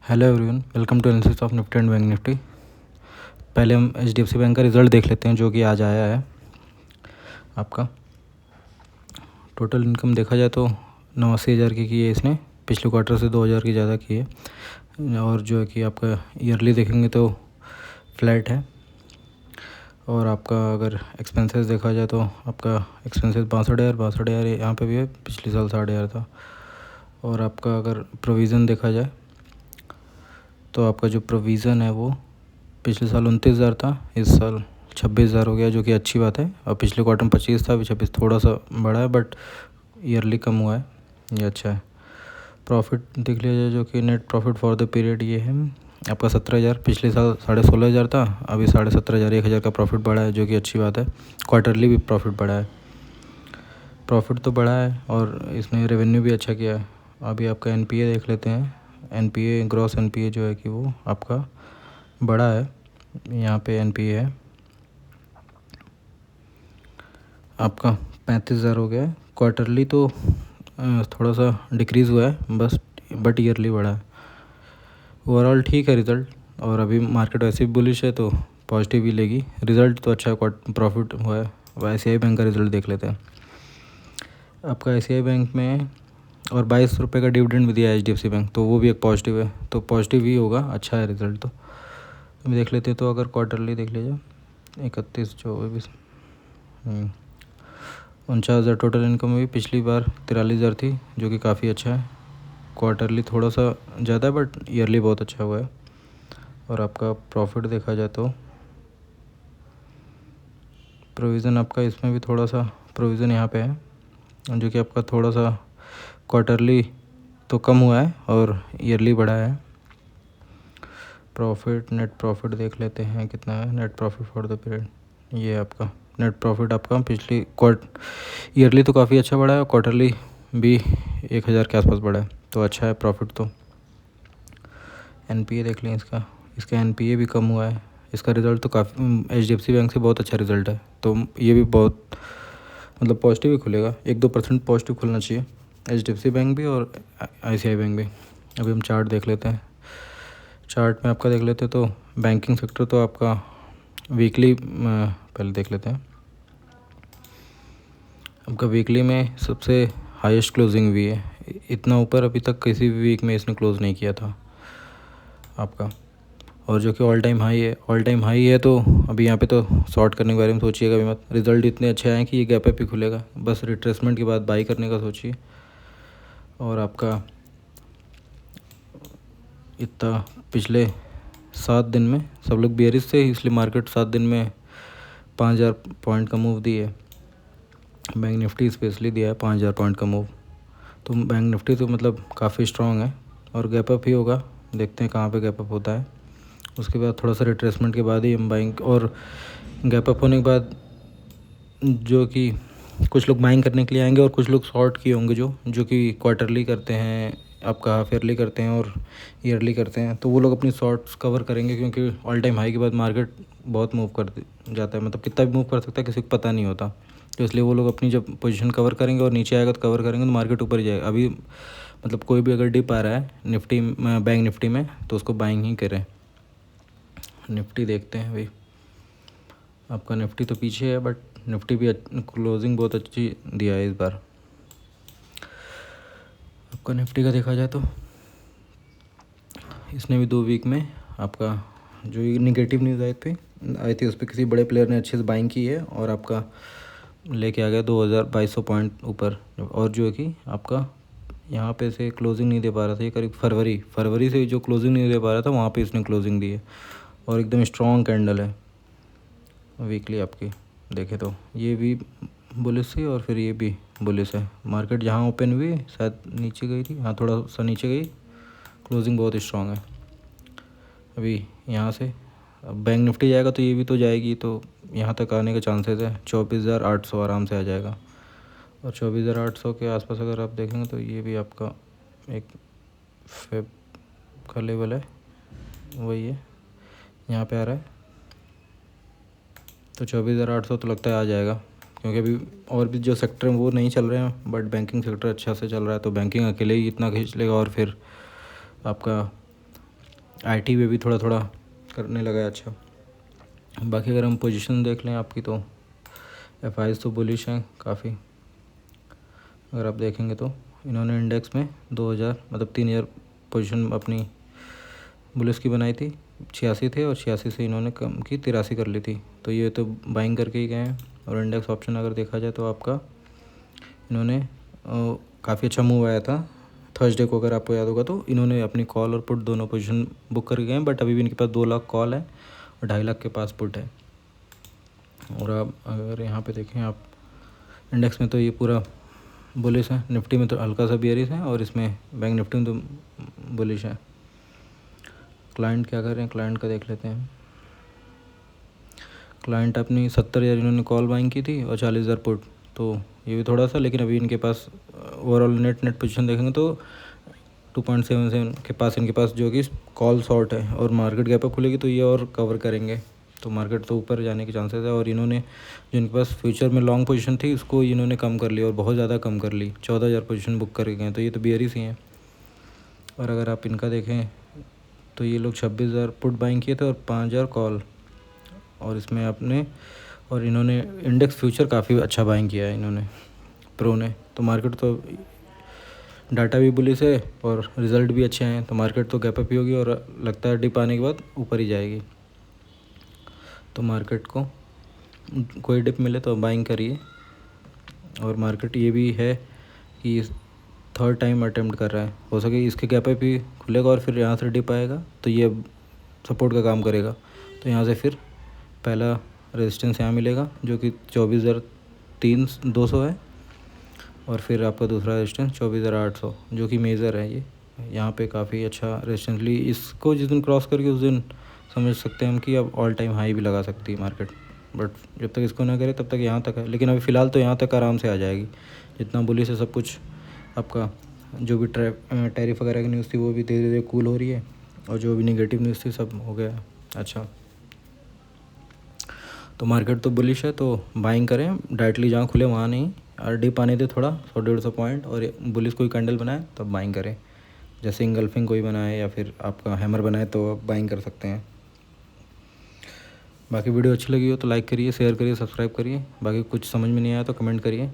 Hello everyone, welcome to analysis of Nifty and Bank Nifty. पहले हम HDFC bank का result देख लेते हैं जो कि आज आया है। आपका टोटल इनकम देखा जाए तो 89,000 की है इसने, पिछले क्वार्टर से 2,000 की ज़्यादा की है। और जो है कि आपका ईयरली देखेंगे तो फ्लैट है। और आपका अगर एक्सपेंसेस देखा जाए तो आपका एक्सपेंसेस 62,000 यहाँ पे भी है, पिछले साल 60,000 था। और आपका अगर प्रोविज़न देखा जाए तो आपका जो प्रोविज़न है वो पिछले साल 29,000 था, इस साल 26,000 हो गया, जो कि अच्छी बात है। और पिछले क्वार्टर में 25 था, अभी 26 थोड़ा सा बढ़ा है, बट ईयरली कम हुआ है, ये अच्छा है। प्रॉफिट देख लिया जाए जो कि net profit for the period ये है आपका 17,000, पिछले साल 16,500 था, अभी 17,500, 1,000 का प्रॉफिट बढ़ा है, जो कि अच्छी बात है। क्वार्टरली भी प्रॉफिट बढ़ा है, प्रॉफिट तो बढ़ा है और इसने रेवेन्यू भी अच्छा किया है। अभी आपका एनपीए देख लेते हैं। एनपीए ग्रॉस एनपीए जो है कि वो आपका बड़ा है, यहाँ पे एनपीए है आपका 35,000 हो गया है। क्वार्टरली तो थोड़ा सा डिक्रीज़ हुआ है बस, बट ईयरली बढ़ा है। ओवरऑल ठीक है रिज़ल्ट, और अभी मार्केट वैसे भी बुलिश है तो पॉजिटिव ही लेगी। रिज़ल्ट तो अच्छा है, प्रॉफिट हुआ है। अब आईसीआई बैंक का रिज़ल्ट देख लेते हैं। आपका आईसीआई बैंक में और 22 रुपये का डिविडेंड भी दिया है एचडीएफसी बैंक, तो वो भी एक पॉजिटिव है, तो पॉजिटिव ही होगा, अच्छा है रिज़ल्ट। तो अभी देख लेते हैं, तो अगर क्वार्टरली देख लीजिए 31, 24, 49,000 टोटल इनकम हुई। पिछली बार 43,000 थी, जो कि काफ़ी अच्छा है। क्वार्टरली थोड़ा सा ज़्यादा है, बट ईयरली बहुत अच्छा हुआ है। और आपका प्रॉफिट देखा जाए तो प्रोविज़न आपका इसमें भी थोड़ा सा प्रोविज़न यहाँ पे है, जो कि आपका थोड़ा सा क्वार्टरली तो कम हुआ है और ईयरली बढ़ा है। प्रॉफिट, नेट प्रॉफिट देख लेते हैं कितना है net profit for the period. ये आपका नेट प्रॉफिट आपका पिछली ईयरली तो काफ़ी अच्छा बढ़ा है, और क्वार्टरली भी 1,000 के आसपास बढ़ा है, तो अच्छा है प्रॉफिट। तो एनपीए देख लें इसका एनपीए भी कम हुआ है। इसका रिज़ल्ट तो काफ़ी एचडीएफसी बैंक से बहुत अच्छा रिज़ल्ट है, तो ये भी बहुत मतलब पॉजिटिव ही खुलेगा, 1-2% पॉजिटिव खुलना चाहिए एचडीएफसी बैंक भी और आईसीआई बैंक भी। अभी हम चार्ट देख लेते हैं। चार्ट में आपका देख लेते हैं तो बैंकिंग सेक्टर तो आपका वीकली पहले देख लेते हैं। आपका वीकली में सबसे हाईएस्ट क्लोजिंग हुई है, इतना ऊपर अभी तक किसी भी वीक में इसने क्लोज़ नहीं किया था आपका, और जो कि ऑल टाइम हाई है। तो अभी यहाँ पे तो शॉर्ट करने के बारे में सोचिएगा भी मत। रिज़ल्ट इतने अच्छे आए कि ये गैप अप ही खुलेगा, बस रिट्रेसमेंट के बाद बाई करने का सोचिए। और आपका इतना पिछले 7 दिन में सब लोग बेयरिश थे, इसलिए मार्केट 7 दिन में 5,000 पॉइंट का मूव दी है। बैंक निफ्टी स्पेशली दिया है 5,000 पॉइंट का मूव, तो बैंक निफ्टी तो मतलब काफ़ी स्ट्रॉन्ग है और गैप अप ही होगा। देखते हैं कहाँ पे गैप अप होता है, उसके बाद थोड़ा सा रिट्रेसमेंट के बाद ही हम बाइंग, और गैप अप होने के बाद जो कि कुछ लोग बाइंग करने के लिए आएंगे और कुछ लोग शॉर्ट किए होंगे जो कि क्वार्टरली करते हैं, आपका हाफ ईयरली करते हैं और ईयरली करते हैं, तो वो लोग अपनी शॉर्ट्स कवर करेंगे, क्योंकि ऑल टाइम हाई के बाद मार्केट बहुत मूव कर जाता है, मतलब कितना भी मूव कर सकता है, किसी को पता नहीं होता। तो इसलिए वो लोग अपनी जब पोजीशन कवर करेंगे और नीचे आएगा तो कवर करेंगे, तो मार्केट ऊपर ही जाएगा। अभी मतलब कोई भी अगर डिप आ रहा है निफ्टी में, बैंक निफ्टी में, तो उसको बाइंग ही करें। निफ्टी देखते हैं भाई, आपका निफ्टी तो पीछे है, बट निफ्टी भी क्लोजिंग बहुत अच्छी दिया है इस बार। आपका निफ्टी का देखा जाए तो इसने भी 2 वीक में आपका जो निगेटिव न्यूज़ आई थी उस पर किसी बड़े प्लेयर ने अच्छे से बाइंग की है, और आपका लेके आ गया 2,200 पॉइंट ऊपर। और जो है कि आपका यहाँ पे से क्लोजिंग नहीं दे पा रहा था, ये करीब फरवरी से जो क्लोजिंग नहीं दे पा रहा था, वहाँ पे इसने क्लोजिंग दी है, और एकदम स्ट्रॉन्ग कैंडल है वीकली आपकी देखे तो। ये भी बुलिश है और फिर ये भी बुलिश है। मार्केट जहाँ ओपन हुई शायद नीचे गई थी, हाँ थोड़ा सा नीचे गई, क्लोजिंग बहुत स्ट्रॉन्ग है। अभी यहाँ से अब बैंक निफ्टी जाएगा तो ये भी तो जाएगी, तो यहाँ तक आने के चांसेस है। 24,800 आराम से आ जाएगा, और 24,800 के आसपास अगर आप देखेंगे तो ये भी आपका एक फेब का लेवल है, वही है यहाँ पे आ रहा है। तो 24,800 तो लगता है आ जाएगा, क्योंकि अभी और भी जो सेक्टर हैं वो नहीं चल रहे हैं, बट बैंकिंग सेक्टर अच्छा से चल रहा है, तो बैंकिंग अकेले ही इतना खींच लेगा। और फिर आपका आईटी में भी थोड़ा थोड़ा करने लगा है अच्छा। बाकी अगर हम पोजीशन देख लें आपकी तो एफआईज तो बुलिश हैं काफ़ी। अगर आप देखेंगे तो इन्होंने इंडेक्स में 2000 मतलब 3 ईयर पोजीशन अपनी बुलिश की बनाई थी, 86 थे और 86 से इन्होंने कम की 83 कर ली थी। तो ये तो बाइंग करके ही गए हैं। और इंडेक्स ऑप्शन अगर देखा जाए तो आपका इन्होंने काफ़ी अच्छा मूव आया था थर्सडे को, अगर आपको याद होगा तो इन्होंने अपनी कॉल और पुट दोनों पोजीशन बुक करके गए हैं। बट अभी भी इनके पास 2 लाख कॉल है और 2.5 लाख के पास पुट है। और आप अगर यहाँ पे देखें आप इंडेक्स में तो ये पूरा बुलिश है, निफ्टी में तो हल्का सा बियरिश है और इसमें बैंक निफ्टी में तो बुलिश है। क्लाइंट क्या कर रहे हैं, क्लाइंट का देख लेते हैं। क्लाइंट अपनी 70,000 इन्होंने कॉल बाइंग की थी और 40,000 पुट, तो ये भी थोड़ा सा, लेकिन अभी इनके पास ओवरऑल नेट पोजीशन देखेंगे तो 2.77 के पास इनके पास जो कि कॉल शॉर्ट है और मार्केट गैप अप खुलेगी तो ये और कवर करेंगे, तो मार्केट तो ऊपर जाने के चांसेस है। और इन्होंने जो इनके पास फ्यूचर में लॉन्ग पोजीशन थी उसको इन्होंने कम कर ली और बहुत ज़्यादा कम कर ली, 14,000 पोजीशन बुक करके गए, तो ये तो बियरिश ही हैं। और अगर आप इनका देखें तो ये लोग 26,000 पुट बाइंग किए थे और 5,000 कॉल, और इसमें आपने और इन्होंने इंडेक्स फ्यूचर काफ़ी अच्छा बाइंग किया है इन्होंने प्रो ने। तो मार्केट तो डाटा भी बुलिश है और रिज़ल्ट भी अच्छे हैं, तो मार्केट तो गैप अप ही होगी और लगता है डिप आने के बाद ऊपर ही जाएगी। तो मार्केट को कोई डिप मिले तो बाइंग करिए। और मार्केट ये भी है कि थर्ड टाइम अटेम्प्ट कर रहा है, हो सके इसके गैप अप ही खुलेगा और फिर यहाँ से डिप आएगा तो ये सपोर्ट का काम करेगा। तो यहाँ से फिर पहला रेजिस्टेंस यहाँ मिलेगा जो कि 24,200 है और फिर आपका दूसरा रेजिस्टेंस 24,800 जो कि मेजर है। ये यहाँ पे काफ़ी अच्छा रेजिस्टेंस ली, इसको जिस दिन क्रॉस करके उस दिन समझ सकते हैं हम कि अब ऑल टाइम हाई भी लगा सकती है मार्केट। बट जब तक इसको ना करे तब तक यहाँ तक है, लेकिन अभी फ़िलहाल तो यहाँ तक आराम से आ जाएगी। जितना बुलिश है सब कुछ, आपका जो भी टैरिफ वगैरह की न्यूज़ थी वो भी धीरे धीरे कूल हो रही है और जो भी नेगेटिव न्यूज़ थी सब हो गया अच्छा। तो मार्केट तो बुलिश है तो बाइंग करें, डायरेक्टली जहाँ खुले वहाँ नहीं, और डिप आने दे थोड़ा 100-150 पॉइंट और बुलिश कोई कैंडल बनाए तब बाइंग करें। जैसे इंगल्फिंग कोई बनाए या फिर आपका हैमर बनाए तो आप बाइंग कर सकते हैं। बाकी वीडियो अच्छी लगी हो तो लाइक करिए, शेयर करिए, सब्सक्राइब करिए। बाकी कुछ समझ में नहीं आया तो कमेंट करिए।